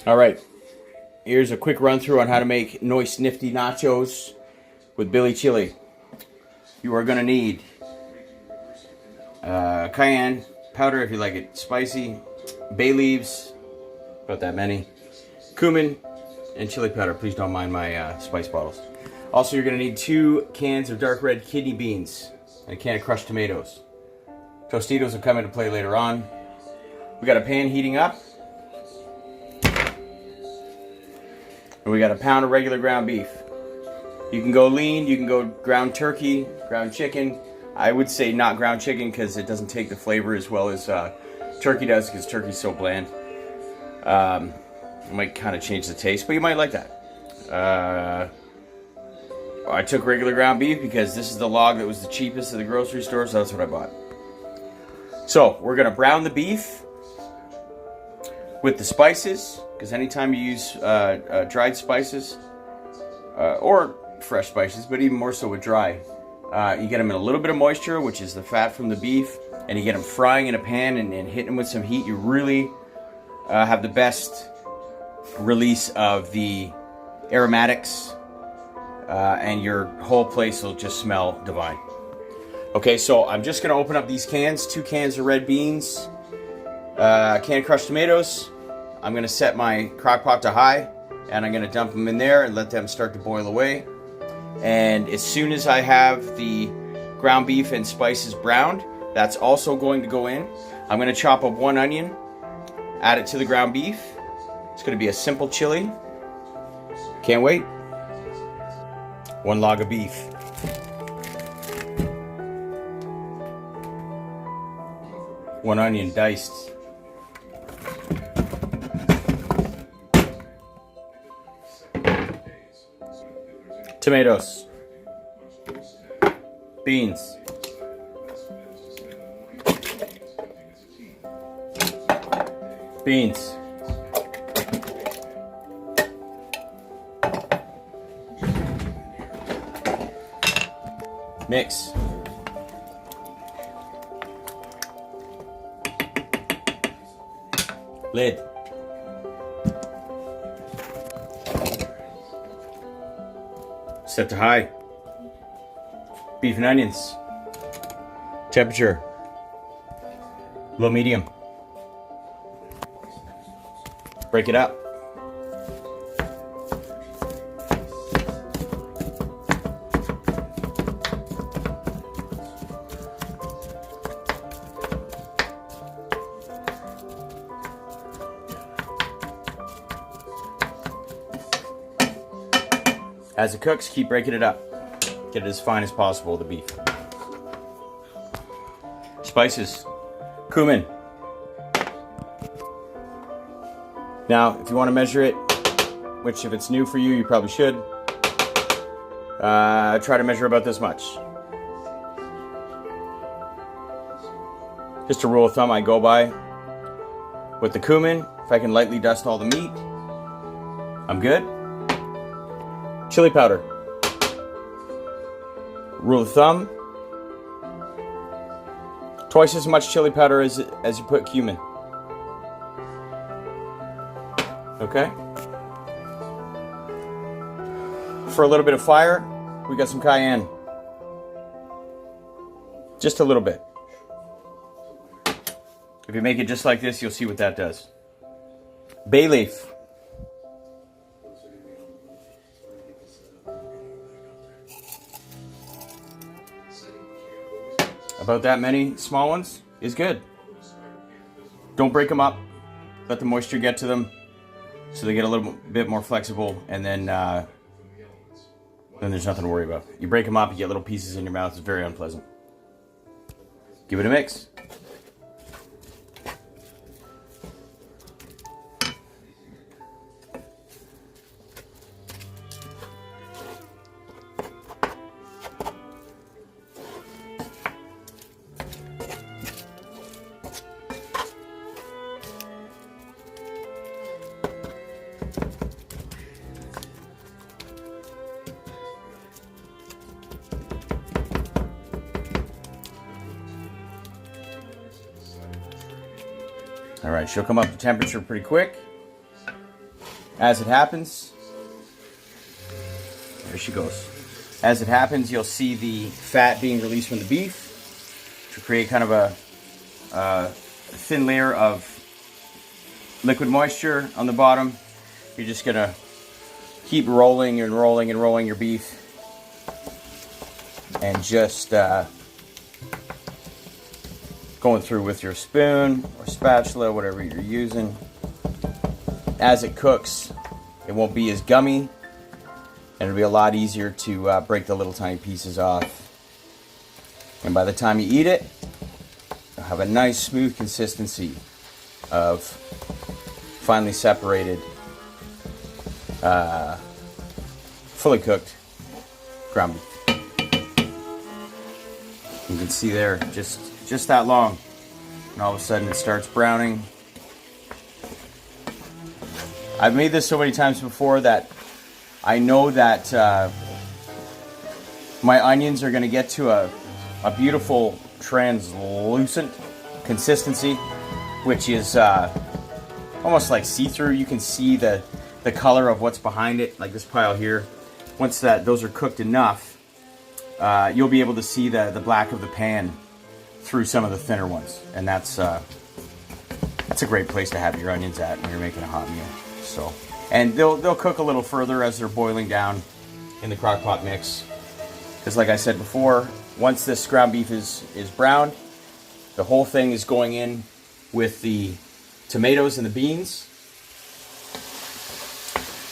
All right, here's a quick run through on how to make Noice Nifty Nachos with Billy Chili. You are going to need cayenne powder if you like it spicy, bay leaves, about that many, cumin, and chili powder. Please don't mind my spice bottles. Also, you're going to need 2 cans of dark red kidney beans and a can of crushed tomatoes. Tostitos will come into play later on. We got a pan heating up. And we got a pound of regular ground beef. You can go lean, you can go ground turkey, ground chicken. I would say not ground chicken because it doesn't take the flavor as well as turkey does because turkey's so bland. It might kind of change the taste, but you might like that. I took regular ground beef because this is the log that was the cheapest at the grocery store, so that's what I bought. So we're going to brown the beef with the spices, because anytime you use dried spices or fresh spices, but even more so with dry, you get them in a little bit of moisture, which is the fat from the beef, and you get them frying in a pan and hitting them with some heat. You really have the best release of the aromatics, and your whole place will just smell divine. Okay, so I'm just going to open up these cans, 2 cans of red beans, a can of crushed tomatoes. I'm going to set my crock pot to high, and I'm going to dump them in there and let them start to boil away. And as soon as I have the ground beef and spices browned, that's also going to go in. I'm going to chop up 1 onion, add it to the ground beef. It's going to be a simple chili. Can't wait. 1 log of beef. One onion diced. Tomatoes, beans, beans, mix, lid. Set to high. Beef and onions. Temperature. Low medium. Break it up. As it cooks, keep breaking it up. Get it as fine as possible, the beef. Spices. Cumin. Now, if you want to measure it, which if it's new for you, you probably should, try to measure about this much. Just a rule of thumb I go by. With the cumin, if I can lightly dust all the meat, I'm good. Chili powder. Rule of thumb, twice as much chili powder as you put cumin. Okay? For a little bit of fire, we got some cayenne. Just a little bit. If you make it just like this, you'll see what that does. Bay leaf. About that many small ones is good. Don't break them up. Let the moisture get to them so they get a little bit more flexible, and then there's nothing to worry about. You break them up, you get little pieces in your mouth. It's very unpleasant. Give it a mix. All right, she'll come up to temperature pretty quick. As it happens, there she goes. As it happens, you'll see the fat being released from the beef to create kind of a thin layer of liquid moisture on the bottom. You're just gonna keep rolling and rolling and rolling your beef, and just going through with your spoon or spatula, whatever you're using. As it cooks, it won't be as gummy, and it'll be a lot easier to break the little tiny pieces off. And by the time you eat it, you'll have a nice smooth consistency of finely separated, fully cooked ground beef. You can see there, just that long, and all of a sudden it starts browning. I've made this so many times before that I know that my onions are going to get to a beautiful translucent consistency, which is almost like see-through. You can see the color of what's behind it, like this pile here. Once those are cooked enough, you'll be able to see the black of the pan through some of the thinner ones, and that's a great place to have your onions at when you're making a hot meal. So, and they'll cook a little further as they're boiling down in the crock pot mix, because like I said before, once this ground beef is browned, the whole thing is going in with the tomatoes and the beans,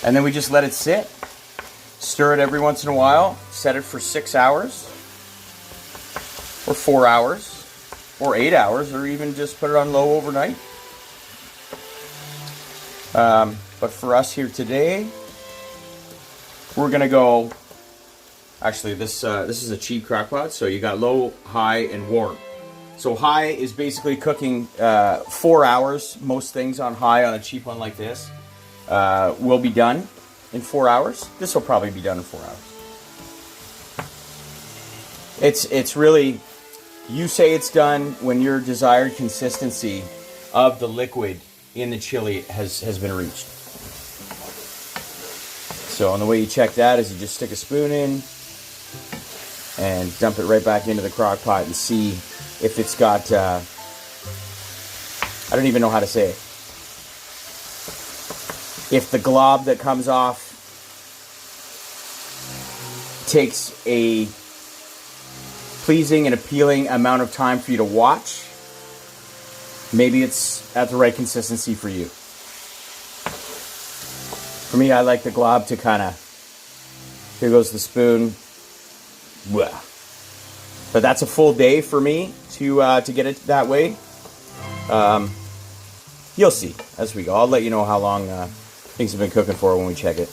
and then we just let it sit. Stir it every once in a while. Set it for 6 hours, or 4 hours, or 8 hours, or even just put it on low overnight. But for us here today, we're gonna go. Actually, this is a cheap crock pot, so you got low, high, and warm. So high is basically cooking 4 hours. Most things on high on a cheap one like this will be done in 4 hours. This will probably be done in 4 hours. It's really, you say it's done when your desired consistency of the liquid in the chili has been reached. So, and the way you check that is you just stick a spoon in and dump it right back into the crock pot and see if it's got, I don't even know how to say it. If the glob that comes off takes a pleasing and appealing amount of time for you to watch, maybe it's at the right consistency for you. For me, I like the glob to kind of, here goes the spoon. Blah. But that's a full day for me to get it that way. You'll see as we go. I'll let you know how long things have been cooking for when we check it.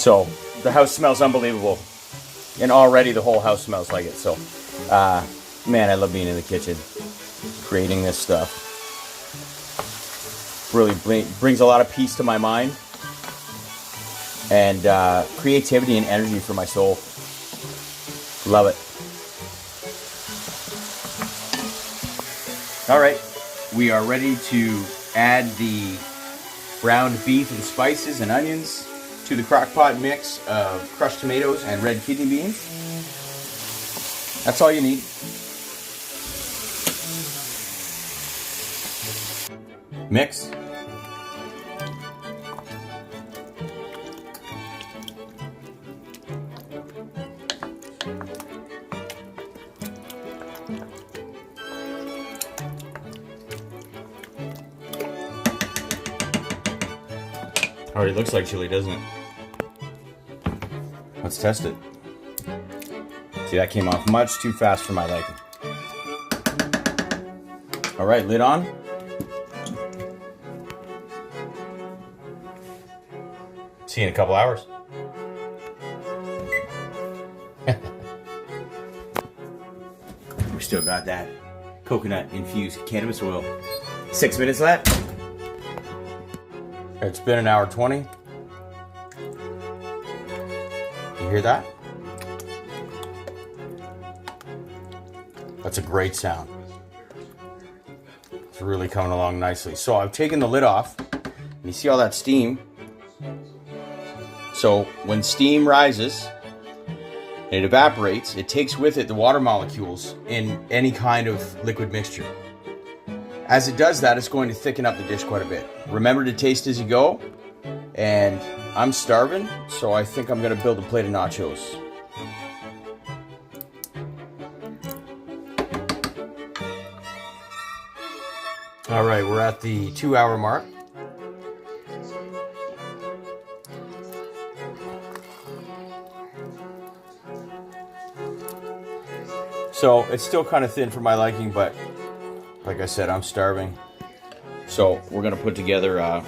So the house smells unbelievable, and already the whole house smells like it. So man, I love being in the kitchen creating this stuff. Really brings a lot of peace to my mind, and creativity and energy for my soul. Love it. All right, we are ready to add the ground beef and spices and onions to the crock pot mix of crushed tomatoes and red kidney beans. That's all you need. Mix. Already looks like chili, doesn't it? Let's test it. See, that came off much too fast for my liking. All right, lid on. See you in a couple hours. We still got that coconut infused cannabis oil. 6 minutes left. It's been an hour 20. You hear that? That's a great sound. It's really coming along nicely. So I've taken the lid off. And you see all that steam? So when steam rises and it evaporates, it takes with it the water molecules in any kind of liquid mixture. As it does that, it's going to thicken up the dish quite a bit. Remember to taste as you go. And I'm starving, so I think I'm going to build a plate of nachos. All right, we're at the 2-hour mark. So it's still kind of thin for my liking, but like I said, I'm starving. So we're going to put together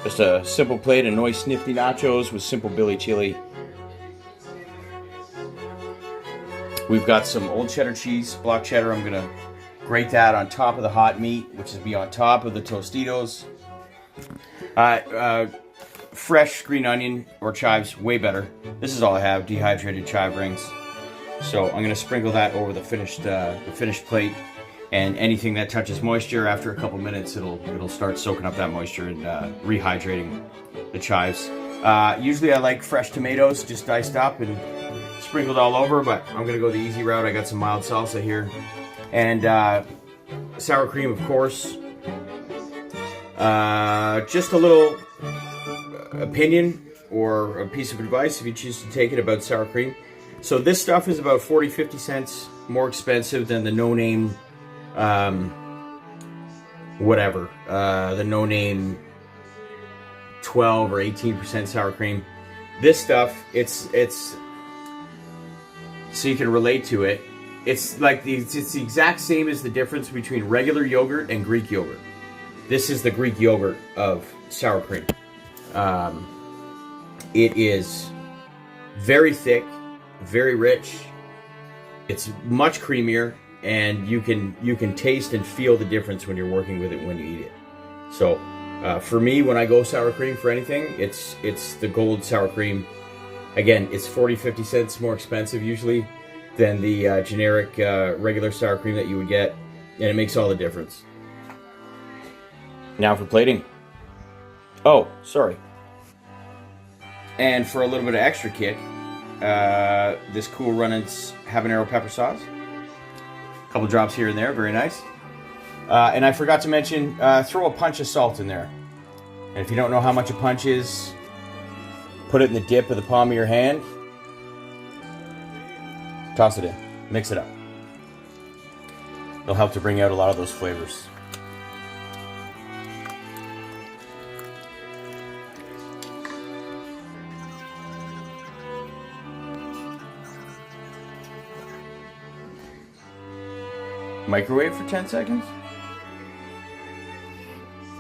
just a simple plate of Noice Nifty Nachos with simple Billy chili. We've got some old cheddar cheese, block cheddar. I'm going to grate that on top of the hot meat, which is be on top of the Tostitos. Fresh green onion or chives, way better. This is all I have, dehydrated chive rings. So I'm going to sprinkle that over the finished plate. And anything that touches moisture, after a couple minutes, it'll start soaking up that moisture and rehydrating the chives. Usually I like fresh tomatoes, just diced up and sprinkled all over, but I'm gonna go the easy route. I got some mild salsa here. And sour cream, of course. Just a little opinion or a piece of advice if you choose to take it about sour cream. So this stuff is about 40-50 cents more expensive than the no-name the no-name 12 or 18% sour cream. This stuff, it's so you can relate to it. It's like it's the exact same as the difference between regular yogurt and Greek yogurt. This is the Greek yogurt of sour cream. It is very thick, very rich. It's much creamier, and you can taste and feel the difference when you're working with it when you eat it. So for me, when I go sour cream for anything, it's the gold sour cream. Again, it's 40-50 cents more expensive usually than the generic regular sour cream that you would get, and it makes all the difference. Now for plating. Oh, sorry. And for a little bit of extra kick, this Cool Runnings habanero pepper sauce. A couple drops here and there, very nice. And I forgot to mention, throw a punch of salt in there. And if you don't know how much a punch is, put it in the dip of the palm of your hand. Toss it in. Mix it up. It'll help to bring out a lot of those flavors. Microwave for 10 seconds?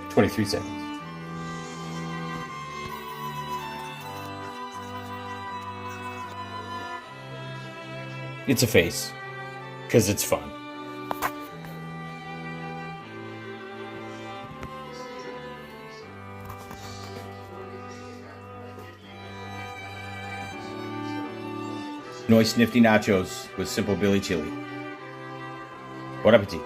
23 seconds. It's a face, because it's fun. Noice Nifty Nachos with simple Billy chili. Bon appetit.